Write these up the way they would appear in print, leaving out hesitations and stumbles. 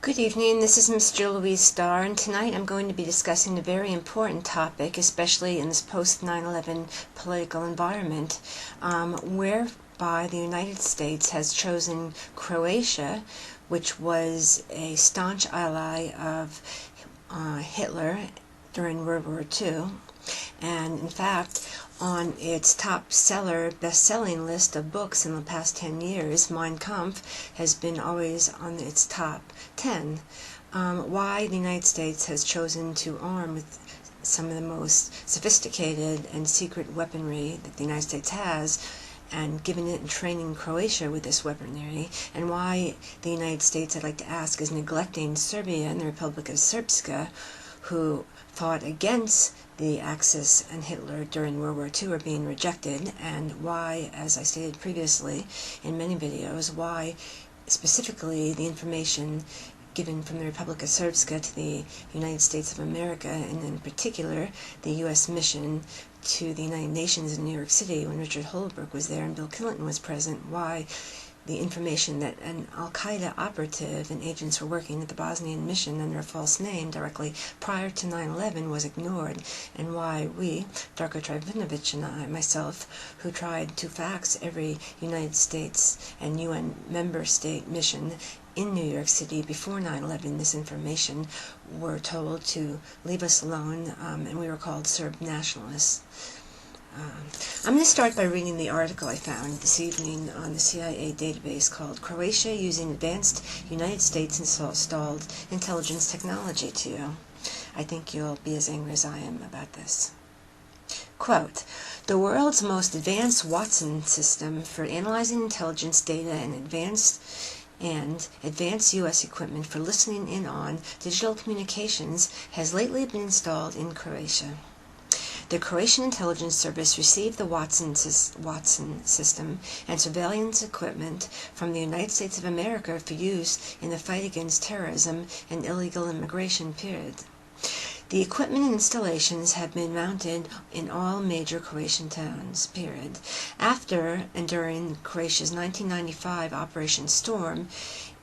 Good evening, this is Miss Jill Louise Starr, and tonight I'm going to be discussing a very important topic, especially in this post-9/11 political environment, whereby the United States has chosen Croatia, which was a staunch ally of Hitler during World War II, and in fact, on its top-seller, best-selling list of books in the past 10 years, Mein Kampf has been always on its top 10. Why the United States has chosen to arm with some of the most sophisticated and secret weaponry that the United States has, and given it and training Croatia with this weaponry, and why the United States, I'd like to ask, is neglecting Serbia and the Republic of Srpska, who fought against the Axis and Hitler during World War II, are being rejected, and why, as I stated previously in many videos, why specifically the information given from the Republic of Srpska to the United States of America, and in particular the U.S. mission to the United Nations in New York City when Richard Holbrooke was there and Bill Clinton was present, why the information that an Al-Qaeda operative and agents were working at the Bosnian mission under a false name directly prior to 9/11 was ignored, and why we, Darko Trivunovic and I, myself, who tried to fax every United States and UN member state mission in New York City before 9/11, this information, were told to leave us alone, and we were called Serb nationalists. I'm going to start by reading the article I found this evening on the CIA database called Croatia Using Advanced United States Installed Intelligence Technology to you. I think you'll be as angry as I am about this. Quote, "The world's most advanced Watson system for analyzing intelligence data and advanced U.S. equipment for listening in on digital communications has lately been installed in Croatia. The Croatian intelligence service received the Watson system and surveillance equipment from the United States of America for use in the fight against terrorism and illegal immigration. Period. The equipment and installations have been mounted in all major Croatian towns. Period. After and during Croatia's 1995 Operation Storm,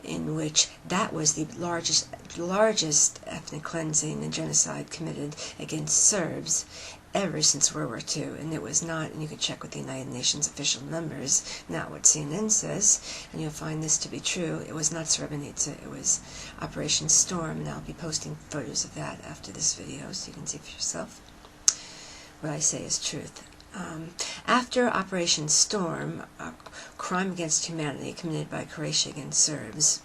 in which that was the largest ethnic cleansing and genocide committed against Serbs ever since World War II, and it was not, and you can check with the United Nations official numbers, not what CNN says, and you'll find this to be true. It was not Srebrenica, it was Operation Storm, and I'll be posting photos of that after this video so you can see for yourself. What I say is truth. After Operation Storm, a crime against humanity committed by Croatia against Serbs,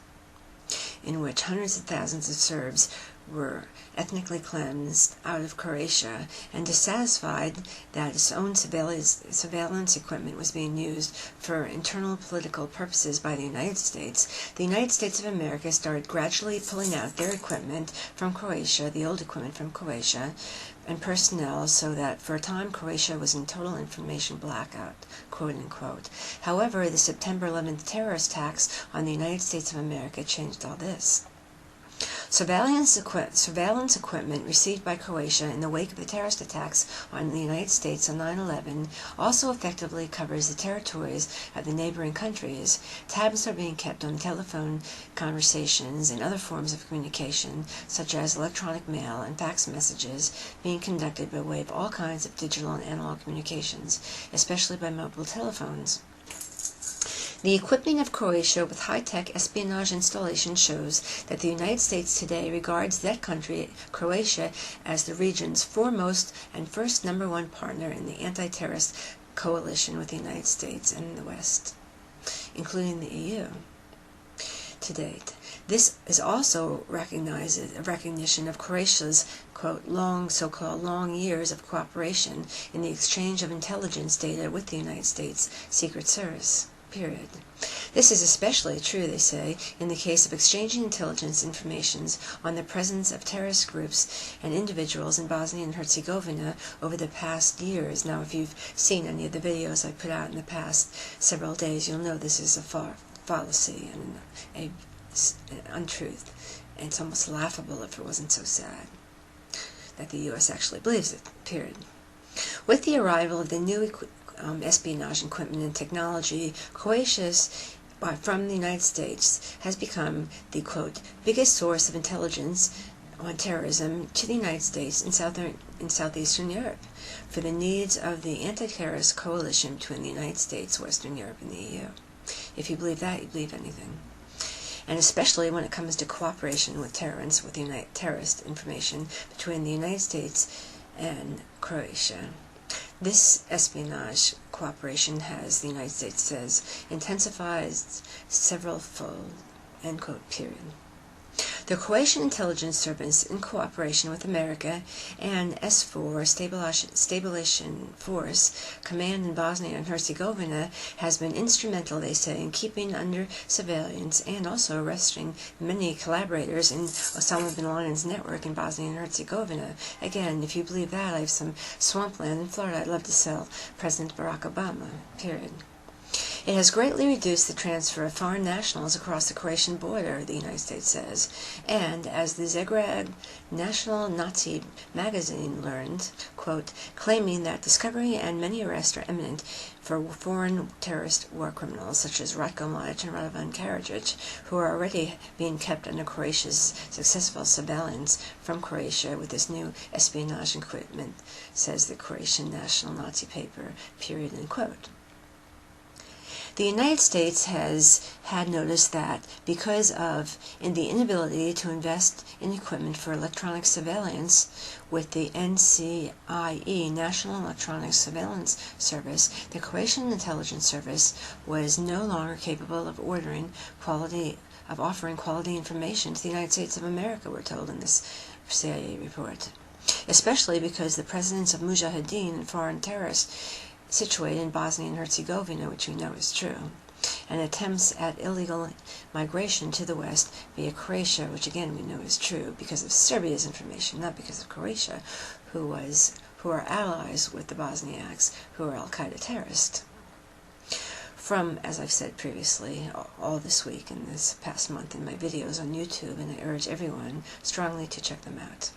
in which hundreds of thousands of Serbs were ethnically cleansed out of Croatia, and dissatisfied that its own surveillance equipment was being used for internal political purposes by the United States of America started gradually pulling out their equipment from Croatia, the old equipment from Croatia, and personnel, so that for a time Croatia was in total information blackout, quote unquote. However, the September 11th terrorist attacks on the United States of America changed all this. Surveillance equipment received by Croatia in the wake of the terrorist attacks on the United States on 9/11 also effectively covers the territories of the neighboring countries. Tabs are being kept on telephone conversations and other forms of communication, such as electronic mail and fax messages, being conducted by way of all kinds of digital and analog communications, especially by mobile telephones. The equipping of Croatia with high-tech espionage installation shows that the United States today regards that country, Croatia, as the region's foremost and first number one partner in the anti-terrorist coalition with the United States and the West, including the EU, to date. This is also a recognition of Croatia's, quote, so-called long years of cooperation in the exchange of intelligence data with the United States Secret Service. Period. This is especially true, they say, in the case of exchanging intelligence information on the presence of terrorist groups and individuals in Bosnia and Herzegovina over the past years. Now, if you've seen any of the videos I put out in the past several days, you'll know this is a fallacy and an untruth. And it's almost laughable if it wasn't so sad that the U.S. actually believes it. Period. With the arrival of the new espionage equipment and technology, Croatia's from the United States has become the, quote, biggest source of intelligence on terrorism to the United States and Southeastern Europe for the needs of the anti-terrorist coalition between the United States, Western Europe, and the EU. If you believe that, you believe anything. And especially when it comes to cooperation with terrorists, with terrorist information between the United States and Croatia. This espionage cooperation has, the United States says, intensified several-fold, end quote, period. The Croatian intelligence service, in cooperation with America and SFOR, Stabilization Force Command in Bosnia and Herzegovina, has been instrumental, they say, in keeping under surveillance and also arresting many collaborators in Osama bin Laden's network in Bosnia and Herzegovina. Again, if you believe that, I have some swampland in Florida I'd love to sell President Barack Obama, period. It has greatly reduced the transfer of foreign nationals across the Croatian border, the United States says, and as the Zagreb National Nazi magazine learned, quote, claiming that discovery and many arrests are imminent for foreign terrorist war criminals such as Ratko Mladic and Radovan Karadzic, who are already being kept under Croatia's successful surveillance from Croatia with this new espionage equipment, says the Croatian National Nazi paper, period, end quote. The United States has had noticed that because of the inability to invest in equipment for electronic surveillance with the NCIE, National Electronic Surveillance Service, the Croatian Intelligence Service was no longer capable of offering quality information to the United States of America, we're told in this CIA report. Especially because the presidents of Mujahideen and foreign terrorists situated in Bosnia and Herzegovina, which we know is true, and attempts at illegal migration to the west via Croatia, which again we know is true because of Serbia's information, not because of Croatia, who are allies with the Bosniaks, who are Al-Qaeda terrorists. From, as I've said previously, all this week and this past month in my videos on YouTube, and I urge everyone strongly to check them out.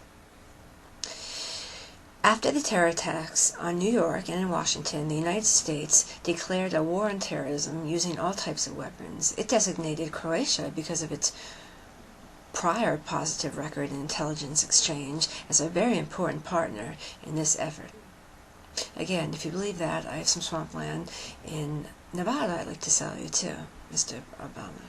After the terror attacks on New York and in Washington, the United States declared a war on terrorism using all types of weapons. It designated Croatia, because of its prior positive record in intelligence exchange, as a very important partner in this effort. Again, if you believe that, I have some swampland in Nevada I'd like to sell you too, Mr. Obama.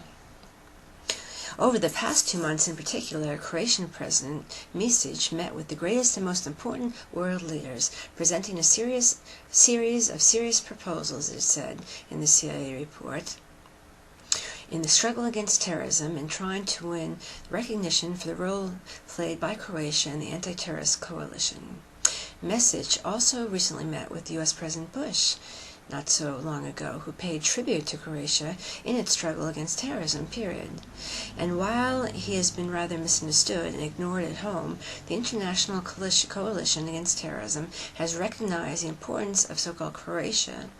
Over the past 2 months in particular, Croatian President Misic met with the greatest and most important world leaders, presenting a series of serious proposals, it said in the CIA report, in the struggle against terrorism and trying to win recognition for the role played by Croatia in the anti-terrorist coalition. Misic also recently met with U.S. President Bush, not so long ago, who paid tribute to Croatia in its struggle against terrorism, period. And while he has been rather misunderstood and ignored at home, the International Coalition Against Terrorism has recognized the importance of so-called Croatia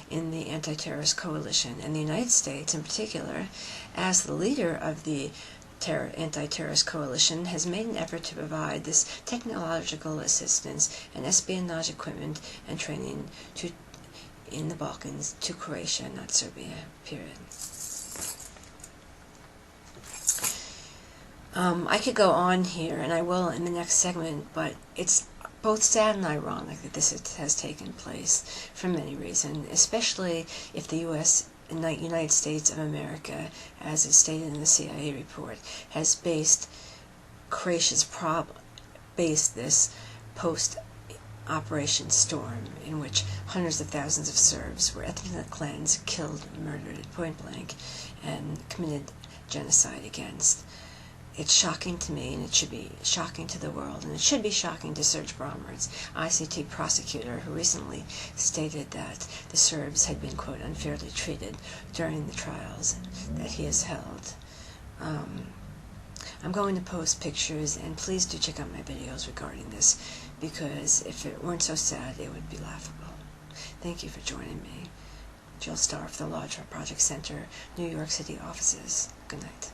in the anti-terrorist coalition, and the United States in particular, as the leader of the anti-terrorist coalition, has made an effort to provide this technological assistance and espionage equipment and training in the Balkans to Croatia, not Serbia, period. I could go on here, and I will in the next segment, but it's both sad and ironic that this has taken place for many reasons, especially if the United States of America, as is stated in the CIA report, has based this post-Operation Storm, in which hundreds of thousands of Serbs were ethnically cleansed, killed, murdered at point blank, and committed genocide against. It's shocking to me, and it should be shocking to the world, and it should be shocking to Serge Brommer's ICT prosecutor, who recently stated that the Serbs had been, quote, unfairly treated during the trials that he has held. I'm going to post pictures, and please do check out my videos regarding this, because if it weren't so sad, it would be laughable. Thank you for joining me. Jill Starr for the Law Project Center, New York City offices. Good night.